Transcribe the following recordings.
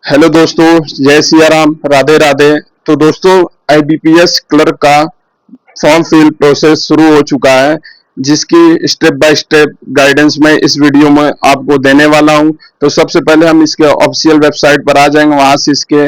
Hello दोस्तों, जय सिया राम, राधे राधे। तो दोस्तों, आईबीपीएस क्लर्क का फॉर्म फिल प्रोसेस शुरू हो चुका है, जिसकी स्टेप बाय स्टेप गाइडेंस मैं इस वीडियो में आपको देने वाला हूं। तो सबसे पहले हम इसके ऑफिशियल वेबसाइट पर आ जाएंगे, वहां से इसके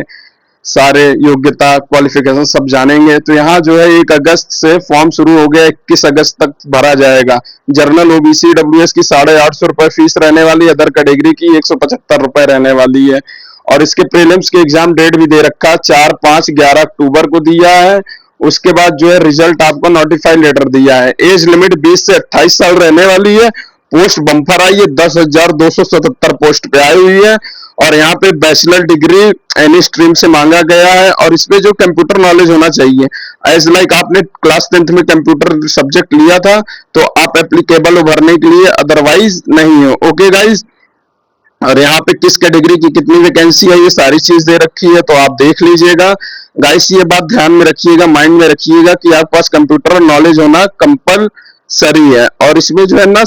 सारे योग्यता क्वालिफिकेशन सब जानेंगे। तो यहाँ जो है 1 अगस्त से फॉर्म शुरू हो गया, 21 अगस्त तक भरा जाएगा। जनरल ओबीसी डब्ल्यूएस की 850 रुपए फीस रहने वाली, अदर कैटेगरी की 175 रुपए रहने वाली है। और इसके प्रीलिम्स की एग्जाम डेट भी दे रखा है, 4, 5, 11 अक्टूबर को दिया है। उसके बाद जो है रिजल्ट आपको नोटिफाइड लेटर दिया है। एज लिमिट 20 से 28 साल रहने वाली है। पोस्ट बम्पर आई है, 10,277 पोस्ट पे आई हुई है। और यहाँ पे बैचलर डिग्री एनी स्ट्रीम से मांगा गया है। और इसमें जो कंप्यूटर नॉलेज होना चाहिए, एज लाइक आपने क्लास 10th में कंप्यूटर सब्जेक्ट लिया था तो आप एप्लीकेबल हो भरने के लिए, अदरवाइज नहीं हो। ओके गाइज, और यहाँ पे किस कैटेगरी की कितनी वैकेंसी है ये सारी चीज दे रखी है, तो आप देख लीजिएगा। गाइस ये बात ध्यान में रखिएगा, माइंड में रखिएगा कि आपके पास कंप्यूटर नॉलेज होना कंपलसरी है। और इसमें जो है ना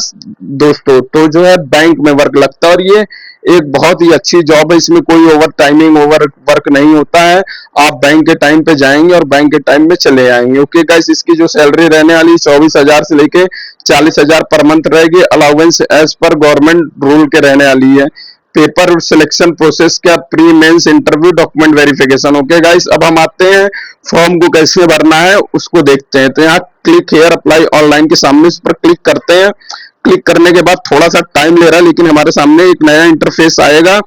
दोस्तों, तो जो है बैंक में वर्क लगता है, और ये एक बहुत ही अच्छी जॉब है। इसमें कोई ओवर टाइमिंग ओवर वर्क नहीं होता है। आप बैंक के टाइम पे जाएंगे और बैंक के टाइम में चले आएंगे। ओके गाइस, इसकी जो सैलरी रहने वाली 24,000 से लेके 40,000 पर मंथ रहेगी। Allowance as per government rule के रहने वाली है। पेपर सिलेक्शन प्रोसेस का pre mains interview document verification. Okay guys, अब हम आते हैं फॉर्म को कैसे भरना है उसको देखते हैं। तो यहाँ क्लिक हेयर अप्लाई ऑनलाइन के सामने इस पर क्लिक करते हैं। क्लिक करने के बाद थोड़ा सा टाइम ले रहा है, लेकिन हमारे सामने एक नया इंटरफेस आएगा।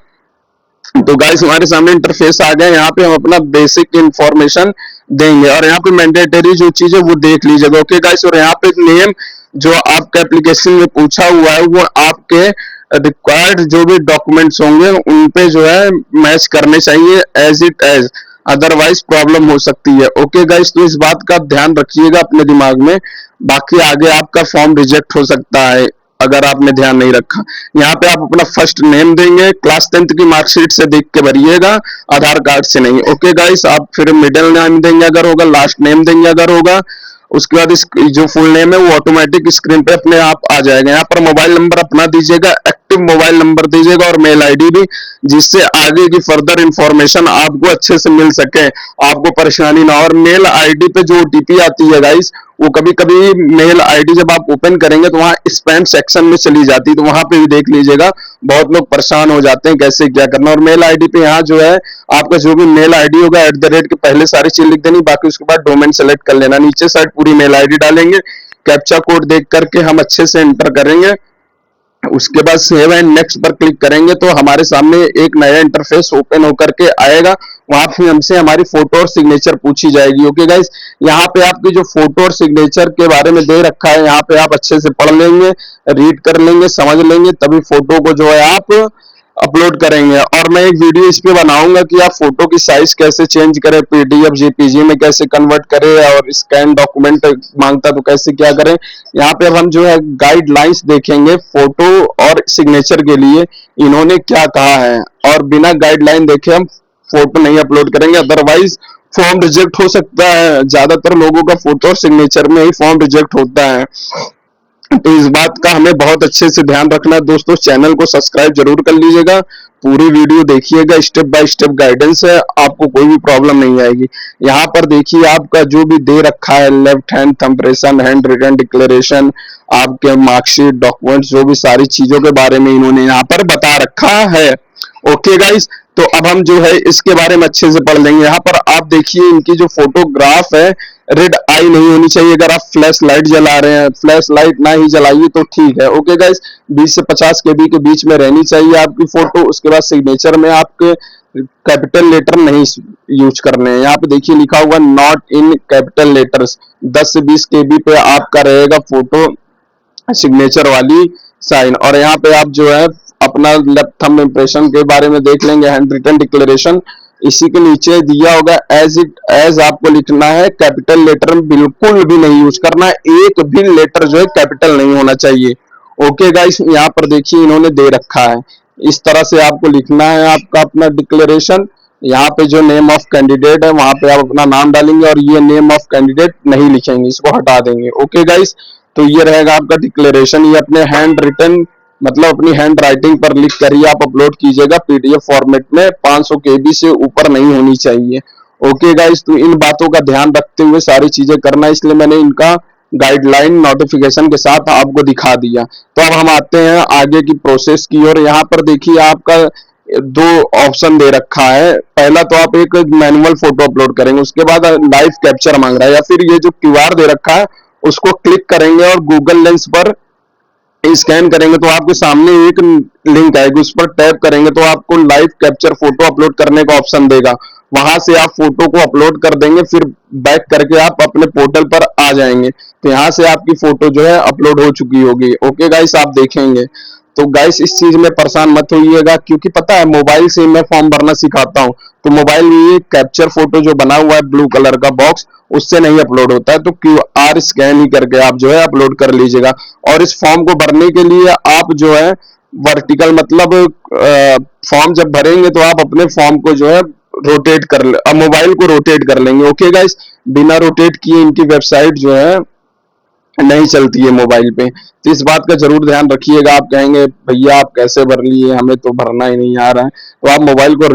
तो गाइस हमारे सामने इंटरफेस आ गया। यहाँ पे हम अपना बेसिक इंफॉर्मेशन देंगे और यहाँ पे मैंडेटरी जो चीज है वो देख लीजिएगा। ओके गाइस, और यहाँ पे नेम जो आपका एप्लीकेशन में पूछा हुआ है वो आपके रिक्वायर्ड जो भी डॉक्यूमेंट्स होंगे उन पे जो है मैच करने चाहिए as it is, otherwise problem हो सकती है। ओके गाइस, तो इस बात का ध्यान रखिएगा अपने दिमाग में, बाकी आगे आपका फॉर्म रिजेक्ट हो सकता है अगर आपने ध्यान नहीं रखा। यहाँ पे आप अपना फर्स्ट नेम देंगे, क्लास 10th की मार्कशीट से देख के भरिएगा, आधार कार्ड से नहीं। ओके गाइस, आप फिर मिडिल नेम देंगे अगर होगा, लास्ट नेम देंगे अगर होगा। उसके बाद इस जो फुल नेम है वो ऑटोमेटिक स्क्रीन पे अपने आप आ जाएगा। यहाँ पर मोबाइल नंबर अपना दीजिएगा, एक्टिव मोबाइल नंबर दीजिएगा, और मेल आईडी भी, जिससे आगे की फर्दर इंफॉर्मेशन आपको अच्छे से मिल सके, आपको परेशानी ना। और मेल आईडी पे जो ओटीपी आती है गाइस, वो कभी कभी मेल आईडी जब आप ओपन करेंगे तो वहां स्पैम सेक्शन में चली जाती है, तो वहां पे भी देख लीजिएगा। बहुत लोग परेशान हो जाते हैं कैसे क्या करना। और मेल आईडी पे यहाँ जो है आपका जो भी मेल आईडी होगा @ के पहले सारी चीज लिख देनी, बाकी उसके बाद डोमेन सेलेक्ट कर लेना। नीचे साइड पूरी मेल आईडी डालेंगे, कैप्चा कोड देख करके हम अच्छे से एंटर करेंगे। उसके बाद सेव एंड नेक्स्ट पर क्लिक करेंगे तो हमारे सामने एक नया इंटरफेस ओपन होकर के आएगा। वहां पे हमसे हमारी फोटो और सिग्नेचर पूछी जाएगी। ओके गाइस, यहाँ पे आपकी जो फोटो और सिग्नेचर के बारे में दे रखा है, यहाँ पे आप अच्छे से पढ़ लेंगे, रीड कर लेंगे, समझ लेंगे, तभी फोटो को जो है आप अपलोड करेंगे। और मैं एक वीडियो इस पे बनाऊंगा कि आप फोटो की साइज कैसे चेंज करें, पीडीएफ जेपीजी में कैसे कन्वर्ट करें, और स्कैन डॉक्यूमेंट मांगता तो कैसे क्या करें। यहाँ पे अब हम जो है गाइडलाइंस देखेंगे फोटो और सिग्नेचर के लिए इन्होंने क्या कहा है, और बिना गाइडलाइन देखे हम फोटो नहीं अपलोड करेंगे, अदरवाइज फॉर्म रिजेक्ट हो सकता है। ज्यादातर लोगों का फोटो और सिग्नेचर में ही फॉर्म रिजेक्ट होता है, तो इस बात का हमें बहुत अच्छे से ध्यान रखना है। दोस्तों, चैनल को सब्सक्राइब जरूर कर लीजिएगा, पूरी वीडियो देखिएगा, स्टेप बाय स्टेप गाइडेंस है, आपको कोई भी प्रॉब्लम नहीं आएगी। यहाँ पर देखिए आपका जो भी दे रखा है, left hand thumb impression, hand written declaration, आपके मार्कशीट, डॉक्यूमेंट, जो भी सारी चीजों के बारे में इन्होंने यहाँ पर बता रखा है। ओके गाइस, तो अब हम जो है इसके बारे में अच्छे से पढ़ लेंगे। यहाँ पर आप देखिए इनकी जो फोटोग्राफ है, रेड आई नहीं होनी चाहिए। अगर आप फ्लैश लाइट जला रहे हैं, फ्लैश लाइट ना ही जलाइए तो ठीक है। ओके गाइस, 20 से 50 केबी के बीच में रहनी चाहिए आपकी फोटो। उसके बाद सिग्नेचर में आपके कैपिटल लेटर नहीं यूज करने हैं। यहाँ पे देखिए लिखा हुआ नॉट इन कैपिटल लेटर्स। 10 से 20 केबी पे आपका रहेगा फोटो सिग्नेचर वाली साइन। और यहाँ पे आप जो है अपना लेफ्ट थंब इंप्रेशन के बारे में देख लेंगे, हैंड रिटन डिक्लेरेशन इसी के नीचे दिया होगा। एज इट एज आपको लिखना है, कैपिटल लेटर बिल्कुल भी नहीं यूज करना है, एक भी लेटर जो है कैपिटल नहीं होना चाहिए। ओके गाइस, यहाँ पर देखिए इन्होंने दे रखा है, इस तरह से आपको लिखना है आपका अपना डिक्लेरेशन। यहाँ पे जो नेम ऑफ कैंडिडेट है वहां पे आप अपना नाम डालेंगे, और ये नेम ऑफ कैंडिडेट नहीं लिखेंगे, इसको हटा देंगे। ओके गाइस, तो ये रहेगा आपका डिक्लेरेशन। ये अपने हैंड रिटन मतलब अपनी हैंड राइटिंग पर लिख कर ही आप अपलोड कीजिएगा, पीडीएफ फॉर्मेट में 500 केबी से ऊपर नहीं होनी चाहिए। ओके गाइस, तो इन बातों का ध्यान रखते हुए सारी चीजें करना, इसलिए मैंने इनका गाइडलाइन नोटिफिकेशन के साथ आपको दिखा दिया। तो अब हम आते हैं आगे की प्रोसेस की और यहाँ पर देखिए आपका दो ऑप्शन दे रखा है। पहला तो आप एक मैनुअल फोटो अपलोड करेंगे, उसके बाद लाइव कैप्चर मांग रहा है, या फिर ये जो क्यूआर दे रखा है उसको क्लिक करेंगे और गूगल लेंस पर स्कैन करेंगे तो आपके सामने एक लिंक आएगी, उस पर टैप करेंगे तो आपको लाइव कैप्चर फोटो अपलोड करने का ऑप्शन देगा। वहां से आप फोटो को अपलोड कर देंगे, फिर बैक करके आप अपने पोर्टल पर आ जाएंगे, तो यहाँ से आपकी फोटो जो है अपलोड हो चुकी होगी। ओके गाइस, आप देखेंगे। तो गाइस इस चीज में परेशान मत होइएगा, क्योंकि पता है मोबाइल से मैं फॉर्म भरना सिखाता हूँ, तो मोबाइल में ये कैप्चर फोटो जो बना हुआ है ब्लू कलर का बॉक्स, उससे नहीं अपलोड होता है, तो क्यूआर स्कैन ही करके आप जो है अपलोड कर लीजिएगा। और इस फॉर्म को भरने के लिए आप जो है वर्टिकल मतलब फॉर्म जब भरेंगे तो आप अपने फॉर्म को जो है रोटेट कर ले, मोबाइल को रोटेट कर लेंगे। ओके गाइस, बिना रोटेट किए इनकी वेबसाइट जो है नहीं चलती है मोबाइल पे, तो इस बात का जरूर ध्यान रखिएगा। आप कहेंगे भैया आप कैसे भर लिए, हमें तो भरना ही नहीं आ रहा है, तो आप मोबाइल को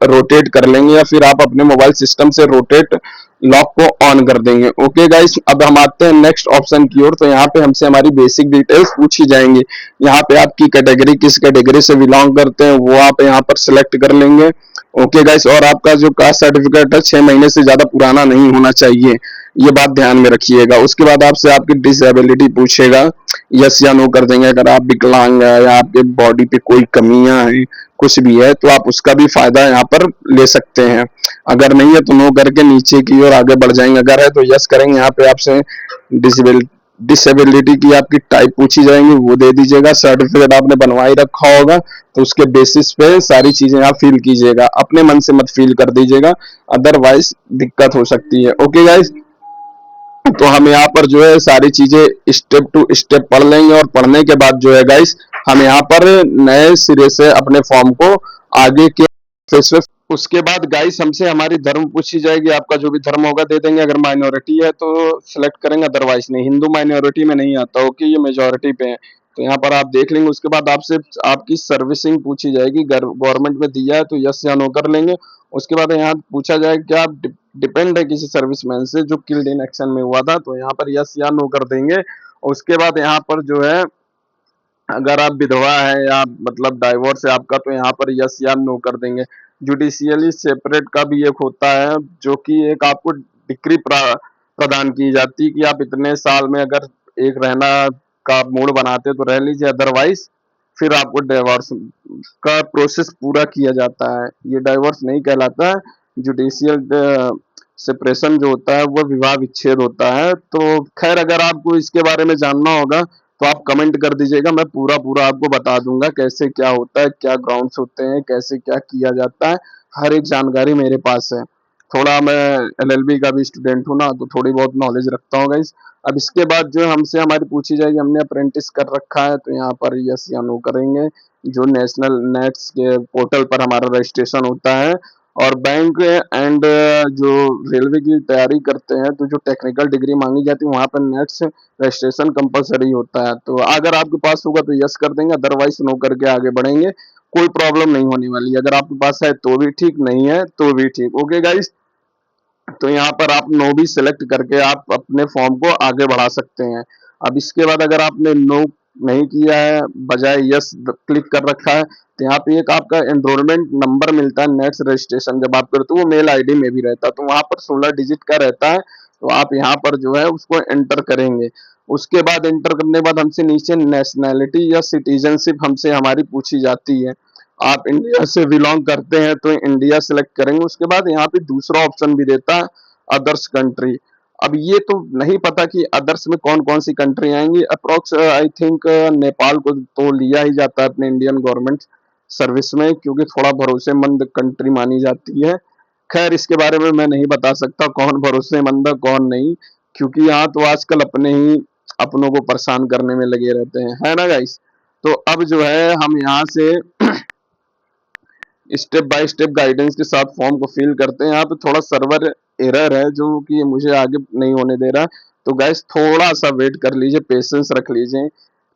रोटेट कर लेंगे या फिर आप अपने मोबाइल सिस्टम से रोटेट लॉक को ऑन कर देंगे। ओके गाइस, अब हम आते हैं नेक्स्ट ऑप्शन की ओर। तो यहाँ पे हमसे हमारी बेसिक डिटेल्स पूछी जाएंगी। यहाँ पे आपकी कैटेगरी किस कैटेगरी से बिलोंग करते हैं वो आप यहाँ पर सिलेक्ट कर लेंगे। ओके गाइस, और आपका जो कास्ट सर्टिफिकेट है 6 महीने से ज्यादा पुराना नहीं होना चाहिए, ये बात ध्यान में रखिएगा। उसके बाद आपसे आपकी डिसेबिलिटी पूछेगा, यस या नो कर देंगे। अगर आप विकलांग है या आपके बॉडी पे कोई कमियां हैं, कुछ भी है, तो आप उसका भी फायदा यहाँ पर ले सकते हैं। अगर नहीं है तो नो करके नीचे की ओर आगे बढ़ जाएंगे, अगर है तो यस करेंगे। यहाँ पे आपसे डिसेबिलिटी की आपकी टाइप पूछी जाएंगी, वो दे दीजिएगा। सर्टिफिकेट आपने बनवा ही रखा होगा, तो उसके बेसिस पे सारी चीजें आप फिल कीजिएगा, अपने मन से मत फिल कर दीजिएगा, अदरवाइज दिक्कत हो सकती है। ओके गाइस, तो हम यहाँ पर जो है सारी चीजें स्टेप टू स्टेप पढ़ लेंगे, और पढ़ने के बाद जो है गाइस हम यहाँ पर नए सिरे से अपने फॉर्म को आगे के फेस पे, उसके बाद गाइस हमसे हमारी धर्म पूछी जाएगी, आपका जो भी धर्म होगा दे देंगे। अगर माइनॉरिटी है तो सिलेक्ट करेंगे, अदरवाइज नहीं। हिंदू माइनॉरिटी में नहीं आता, ओके, ये मेजोरिटी पे है, तो यहाँ पर आप देख लेंगे। उसके बाद आपसे आपकी सर्विसिंग पूछी जाएगी, गवर्नमेंट में दिया है तो यस या नो कर लेंगे। उसके बाद यहाँ पूछा जाएगा क्या आप डिपेंड है किसी सर्विसमैन से जो किल्ड इन एक्शन में हुआ था, तो यहाँ पर यस या नो कर देंगे। उसके बाद यहाँ पर जो है अगर आप विधवा है या मतलब डाइवोर्स है आपका, तो यहाँ पर यस या नो कर देंगे। जुडिशियली सेपरेट का भी एक होता है, जो कि एक आपको डिक्री प्रदान की जाती है कि आप इतने साल में अगर एक रहना का मूड बनाते तो रह लीजिए, अदरवाइज फिर आपको डिवोर्स का प्रोसेस पूरा किया जाता है। ये डाइवोर्स नहीं कहलाता है, जुडिशियल सेपरेशन जो होता है वो विवाह विच्छेद होता है। तो खैर अगर आपको इसके बारे में जानना होगा तो आप कमेंट कर दीजिएगा, मैं पूरा पूरा आपको बता दूंगा कैसे क्या होता है, क्या ग्राउंड्स होते हैं, कैसे क्या किया जाता है, हर एक जानकारी मेरे पास है। थोड़ा मैं एलएलबी का भी स्टूडेंट हूँ ना, तो थोड़ी बहुत नॉलेज रखता हूँ गाइस। अब इसके बाद जो हमसे हमारी पूछी जाएगी, हमने अप्रेंटिस कर रखा है, तो यहाँ पर यस या नो करेंगे। जो नेशनल नेट्स के पोर्टल पर हमारा रजिस्ट्रेशन होता है, और बैंक एंड जो रेलवे की तैयारी करते हैं तो जो टेक्निकल डिग्री मांगी जाती है वहाँ पर नेट्स रजिस्ट्रेशन कंपलसरी होता है। तो अगर आपके पास होगा तो यस कर देंगे, अदरवाइज नो करके आगे बढ़ेंगे, कोई प्रॉब्लम नहीं होने वाली। अगर आपके पास है तो भी ठीक, नहीं है तो भी ठीक। ओके गाइस, तो यहाँ पर आप नो भी सिलेक्ट करके आप अपने फॉर्म को आगे बढ़ा सकते हैं। अब इसके बाद अगर आपने नो नहीं किया है, बजाय यस क्लिक कर रखा है, तो यहाँ पे एक आपका एनरोलमेंट नंबर मिलता है नेट्स रजिस्ट्रेशन जब आप करते हो, वो मेल आईडी में भी रहता है, तो वहां पर 16 डिजिट का रहता है, तो आप यहाँ पर जो है उसको एंटर करेंगे। उसके बाद एंटर करने के बाद हमसे नीचे नेशनैलिटी या सिटीजनशिप हमसे हमारी पूछी जाती है। आप इंडिया से बिलोंग करते हैं तो इंडिया सेलेक्ट करेंगे। उसके बाद यहाँ पे दूसरा ऑप्शन भी देता है अदर्स कंट्री। अब ये तो नहीं पता कि अदर्स में कौन कौन सी कंट्री आएंगी, अप्रोक्स आई थिंक नेपाल को तो लिया ही जाता है अपने इंडियन गवर्नमेंट सर्विस में, क्योंकि थोड़ा भरोसेमंद कंट्री मानी जाती है। खैर इसके बारे में मैं नहीं बता सकता कौन भरोसेमंद है कौन नहीं, क्योंकि यहाँ तो आजकल अपने ही अपनों को परेशान करने में लगे रहते हैं, है ना गाइस। तो अब जो है हम यहाँ से स्टेप बाय स्टेप गाइडेंस के साथ फॉर्म को फिल करते हैं। यहाँ पे थोड़ा सर्वर एरर है जो कि मुझे आगे नहीं होने दे रहा, तो गैस थोड़ा सा वेट कर लीजिए, पेशेंस रख लीजिए।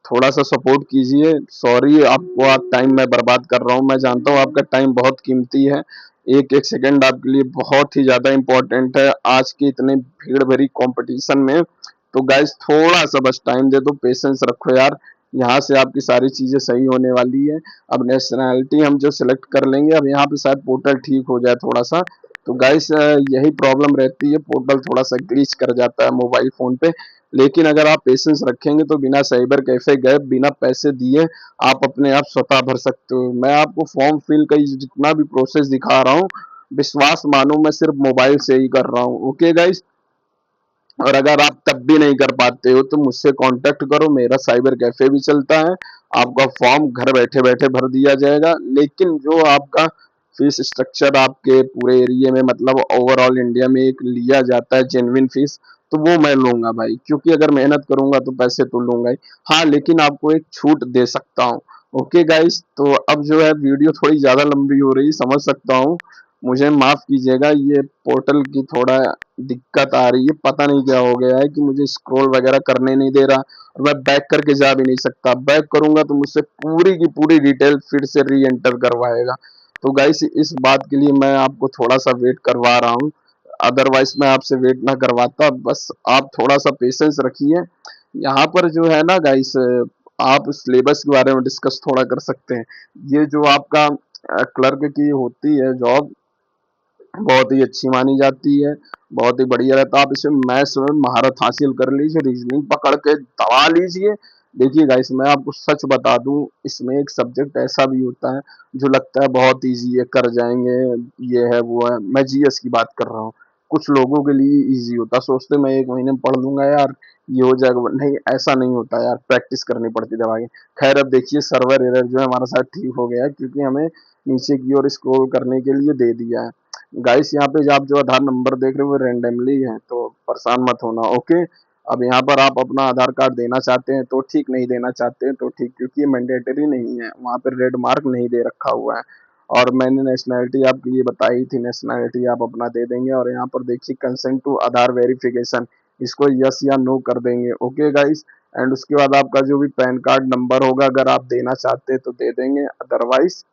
थोड़ा सा सपोर्ट कीजिए। सॉरी आपको आज टाइम मैं बर्बाद कर रहा हूँ, मैं जानता हूँ आपका टाइम बहुत कीमती है, एक एक सेकंड आपके लिए बहुत ही ज्यादा इंपॉर्टेंट है आज की इतने भीड़ भरी कंपटीशन में। तो गाइस थोड़ा सा बस टाइम दे दो, पेशेंस रखो यार, यहाँ से आपकी सारी चीजें सही होने वाली है। अब नेशनैलिटी हम जो सिलेक्ट कर लेंगे, अब यहाँ पे शायद पोर्टल ठीक हो जाए थोड़ा सा। तो गाइस यही प्रॉब्लम रहती है, पोर्टल थोड़ा सा ग्लिच कर जाता है मोबाइल फोन पे। लेकिन अगर आप पेशेंस रखेंगे तो बिना साइबर कैफे गए, बिना पैसे दिए आप अपने आप स्वतः भर सकते हो। मैं आपको फॉर्म फिल का जितना भी प्रोसेस दिखा रहा हूँ, विश्वास मानो मैं सिर्फ मोबाइल से ही कर रहा हूँ। ओके गाइस, और अगर आप तब भी नहीं कर पाते हो तो मुझसे कांटेक्ट करो, मेरा साइबर कैफे भी चलता है, आपका फॉर्म घर बैठे बैठे भर दिया जाएगा। लेकिन जो आपका फीस स्ट्रक्चर आपके पूरे एरिया में, मतलब ओवरऑल इंडिया में एक लिया जाता है जेन्युइन फीस, तो वो मैं लूंगा भाई, क्योंकि अगर मेहनत करूंगा तो पैसे तो लूंगा ही। हाँ, लेकिन आपको एक छूट दे सकता हूँ। ओके गाइस, तो अब जो है वीडियो थोड़ी ज्यादा लंबी हो रही, समझ सकता हूँ, मुझे माफ कीजिएगा, ये पोर्टल की थोड़ा दिक्कत आ रही है, पता नहीं क्या हो गया है कि मुझे स्क्रॉल वगैरह करने नहीं दे रहा, और मैं बैक करके जा भी नहीं सकता, बैक करूंगा तो मुझसे पूरी की पूरी डिटेल फिर से री एंटर करवाएगा। तो गाइस इस बात के लिए मैं आपको थोड़ा सा वेट करवा रहा हूँ, अदरवाइज मैं आपसे वेट ना करवाता। बस आप थोड़ा सा पेशेंस रखिए। यहाँ पर जो है ना गाइस, आप सिलेबस के बारे में डिस्कस थोड़ा कर सकते हैं। ये जो आपका क्लर्क की होती है जॉब, बहुत ही अच्छी मानी जाती है, बहुत ही बढ़िया रहता है। आप इसमें मैथ्स में महारत हासिल कर लीजिए, रीजनिंग पकड़ के दबा लीजिए। देखिए गाइस, मैं आपको सच बता दूं, इसमें एक सब्जेक्ट ऐसा भी होता है जो लगता है बहुत इजी है, कर जाएंगे, ये है वो है, मैं जीएस की बात कर रहा हूँ। कुछ लोगों के लिए इजी होता है, सोचते मैं एक महीने में पढ़ लूंगा यार, ये हो जाएगा, नहीं ऐसा नहीं होता यार, प्रैक्टिस करनी पड़ती दबा के। खैर अब देखिए सर्वर एरर जो है हमारा साथ ठीक हो गया है, क्योंकि हमें नीचे की ओर स्क्रॉल करने के लिए दे दिया है। गाइस यहाँ पे आप जो आधार नंबर देख रहे हो वो रेंडमली है, तो परेशान मत होना। ओके, अब यहाँ पर आप अपना आधार कार्ड देना चाहते हैं तो ठीक, नहीं देना चाहते हैं तो ठीक, क्योंकि ये मैंडेटरी नहीं है, वहाँ पे रेड मार्क नहीं दे रखा हुआ है। और मैंने नेशनैलिटी आपके लिए बताई थी, नेशनैलिटी आप अपना दे देंगे। और यहाँ पर देखिए कंसेंट टू आधार वेरिफिकेशन, इसको यस या नो कर देंगे। ओके गाइस, एंड उसके बाद आपका जो भी पैन कार्ड नंबर होगा, अगर आप देना चाहते हैं तो दे देंगे, अदरवाइज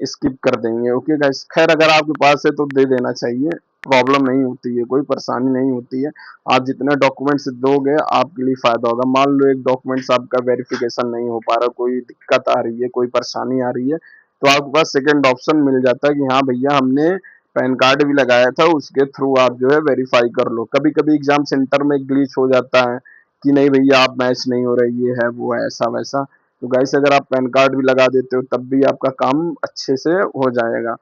स्किप कर देंगे। ओके गाइस, खैर अगर आपके पास है तो दे देना चाहिए, प्रॉब्लम नहीं होती है, कोई परेशानी नहीं होती है। आप जितने डॉक्यूमेंट्स दोगे आपके लिए फायदा होगा। मान लो एक डॉक्यूमेंट्स आपका वेरिफिकेशन नहीं हो पा रहा, कोई दिक्कत आ रही है, कोई परेशानी आ रही है, तो आपके पास सेकंड ऑप्शन मिल जाता है कि हाँ भैया हमने पैन कार्ड भी लगाया था, उसके थ्रू आप जो है वेरीफाई कर लो। कभी कभी एग्जाम सेंटर में ग्लिच हो जाता है कि नहीं भैया आप मैच नहीं हो रही, ये है वो है, ऐसा वैसा। तो गाइस अगर आप पैन कार्ड भी लगा देते हो तब भी आपका काम अच्छे से हो जाएगा।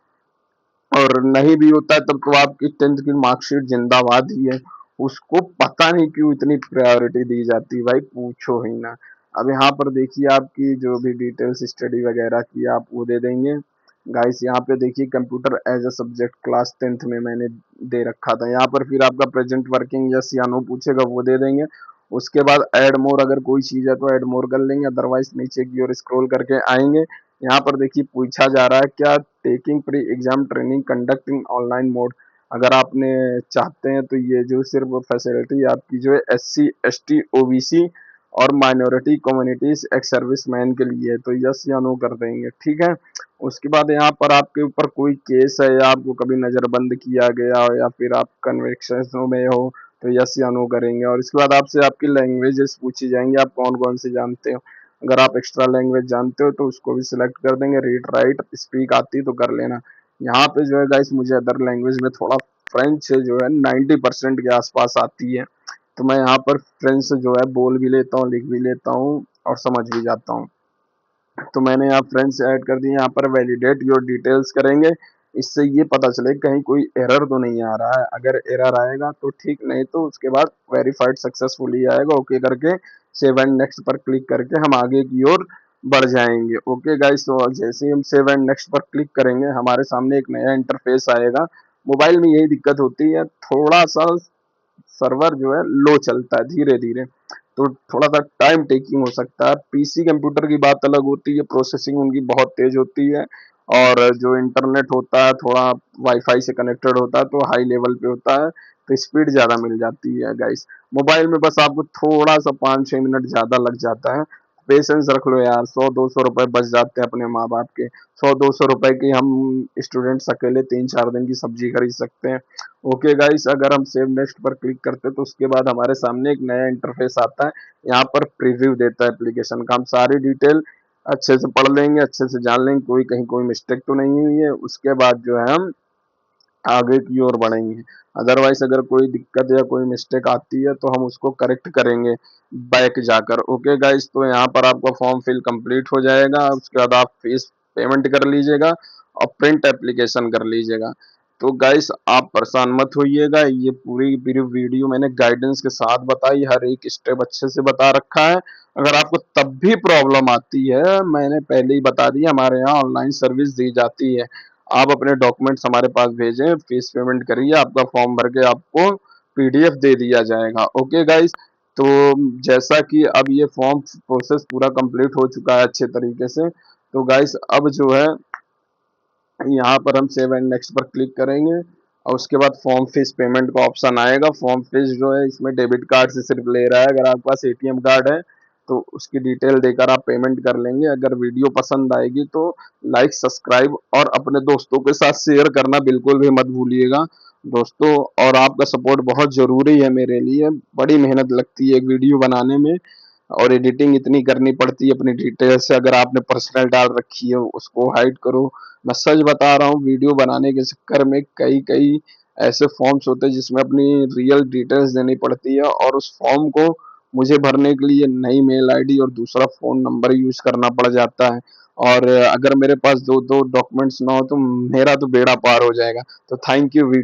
और नहीं भी होता है तब तो आपकी 10th की मार्कशीट जिंदाबाद ही है, उसको पता नहीं क्यों इतनी प्रायोरिटी दी जाती है भाई, पूछो ही ना। अब यहाँ पर देखिए आपकी जो भी डिटेल्स स्टडी वगैरह की आप वो दे देंगे। गाइस यहाँ पे देखिए computer as a subject class 10th में मैंने दे रखा था, यहाँ पर फिर आपका प्रेजेंट वर्किंग यस या नो पूछेगा, वो दे देंगे। उसके बाद ऐड मोर, अगर कोई चीज है तो ऐड मोर कर लेंगे, अदरवाइज नीचे की ओर स्क्रॉल करके आएंगे। यहाँ पर देखिए पूछा जा रहा है क्या taking pre exam training conducting online mode, अगर आपने चाहते हैं तो ये जो सिर्फ फैसिलिटी आपकी जो है SC ST OBC और minority communities ex service man के लिए है, तो यस या नो कर देंगे, ठीक है। उसके बाद यहाँ पर आपके ऊपर कोई केस है या आपको कभी नजरबंद किया गया हो या फिर आप कन्विक्शन में हो तो यस या नो करेंगे। और इसके बाद आपसे आपकी लैंग्वेजेस पूछी जाएंगी, आप कौन कौन सी जानते हो, अगर आप एक्स्ट्रा लैंग्वेज जानते हो तो उसको भी सिलेक्ट कर देंगे। रीड राइट स्पीक आती तो कर लेना। यहाँ पे जो है गाइस मुझे अदर लैंग्वेज में थोड़ा फ्रेंच जो है 90% के आसपास आती है, तो मैं यहाँ पर फ्रेंच जो है बोल भी लेता हूँ, लिख भी लेता हूँ और समझ भी जाता हूँ। तो मैंने यहाँ फ्रेंड्स ऐड कर दिए, यहाँ पर वैलिडेट योर डिटेल्स करेंगे, इससे ये पता चले कहीं कोई एरर तो नहीं आ रहा है, अगर एरर आएगा तो ठीक, नहीं तो उसके बाद वेरीफाइड सक्सेसफुली आएगा। ओके करके सेव एंड नेक्स्ट पर क्लिक करके हम आगे की ओर बढ़ जाएंगे। ओके गाइस, तो जैसे ही हम सेव एंड नेक्स्ट पर क्लिक करेंगे हमारे सामने एक नया इंटरफेस आएगा। मोबाइल में यही दिक्कत होती है, थोड़ा सा सर्वर जो है लो चलता है धीरे धीरे, तो थोड़ा सा टाइम टेकिंग हो सकता है। पीसी कंप्यूटर की बात अलग होती है, प्रोसेसिंग उनकी बहुत तेज होती है, और जो इंटरनेट होता है थोड़ा वाईफाई से कनेक्टेड होता है तो हाई लेवल पे होता है, तो स्पीड ज़्यादा मिल जाती है गाइस। मोबाइल में बस आपको थोड़ा सा 5-6 मिनट ज़्यादा लग जाता है, पेशेंस रख लो यार, 100-200 रुपए बच जाते हैं अपने माँ बाप के। 100-200 रुपए की हम स्टूडेंट्स अकेले 3-4 दिन की सब्जी खरीद सकते हैं। ओके गाइस, अगर हम सेव नेक्स्ट पर क्लिक करते हैं तो उसके बाद हमारे सामने एक नया इंटरफेस आता है। यहाँ पर प्रीव्यू देता है एप्लीकेशन का। हम सारी डिटेल अच्छे से पढ़ लेंगे, अच्छे से जान लेंगे, कहीं कोई मिस्टेक तो नहीं हुई है। उसके बाद जो है हम आगे की ओर बढ़ेंगे। अदरवाइज अगर कोई दिक्कत या कोई मिस्टेक आती है तो हम उसको करेक्ट करेंगे बैक जाकर। ओके गाइस, तो यहाँ पर आपका फॉर्म फिल कंप्लीट हो जाएगा। उसके बाद आप फीस पेमेंट कर लीजिएगा और प्रिंट एप्लीकेशन कर लीजिएगा। तो गाइस आप परेशान मत होइएगा, ये पूरी पूरी वीडियो मैंने गाइडेंस के साथ बताई, हर एक स्टेप अच्छे से बता रखा है। अगर आपको तब भी प्रॉब्लम आती है, मैंने पहले ही बता दिया, हमारे यहाँ ऑनलाइन सर्विस दी जाती है। आप अपने डॉक्यूमेंट्स हमारे पास भेजें, फीस पेमेंट करिए, आपका फॉर्म भर के आपको पीडीएफ दे दिया जाएगा। ओके गाइस, तो जैसा कि अब ये फॉर्म प्रोसेस पूरा कंप्लीट हो चुका है अच्छे तरीके से, तो गाइस अब जो है यहाँ पर हम सेव एंड नेक्स्ट पर क्लिक करेंगे और उसके बाद फॉर्म फीस पेमेंट का ऑप्शन आएगा। फॉर्म फीस जो है इसमें डेबिट कार्ड से सिर्फ ले रहा है। अगर आपके पास एटीएम कार्ड है तो उसकी डिटेल देकर आप पेमेंट कर लेंगे। अगर वीडियो पसंद आएगी तो लाइक, सब्सक्राइब और अपने दोस्तों के साथ शेयर करना बिल्कुल भी मत भूलिएगा दोस्तों। और आपका सपोर्ट बहुत जरूरी है मेरे लिए, बड़ी मेहनत लगती है एक वीडियो बनाने में और एडिटिंग इतनी करनी पड़ती है अपनी डिटेल्स से। अगर आपने पर्सनल डाल रखी है उसको हाइड करो। मैं सच बता रहा हूँ, वीडियो बनाने के चक्कर में कई कई ऐसे फॉर्म्स होते हैं जिसमें अपनी रियल डिटेल्स देनी पड़ती है और उस फॉर्म को मुझे भरने के लिए नई मेल आईडी और दूसरा फोन नंबर यूज करना पड़ जाता है। और अगर मेरे पास दो दो डॉक्यूमेंट्स ना हो तो मेरा तो बेड़ा पार हो जाएगा। तो थैंक यू वीडियो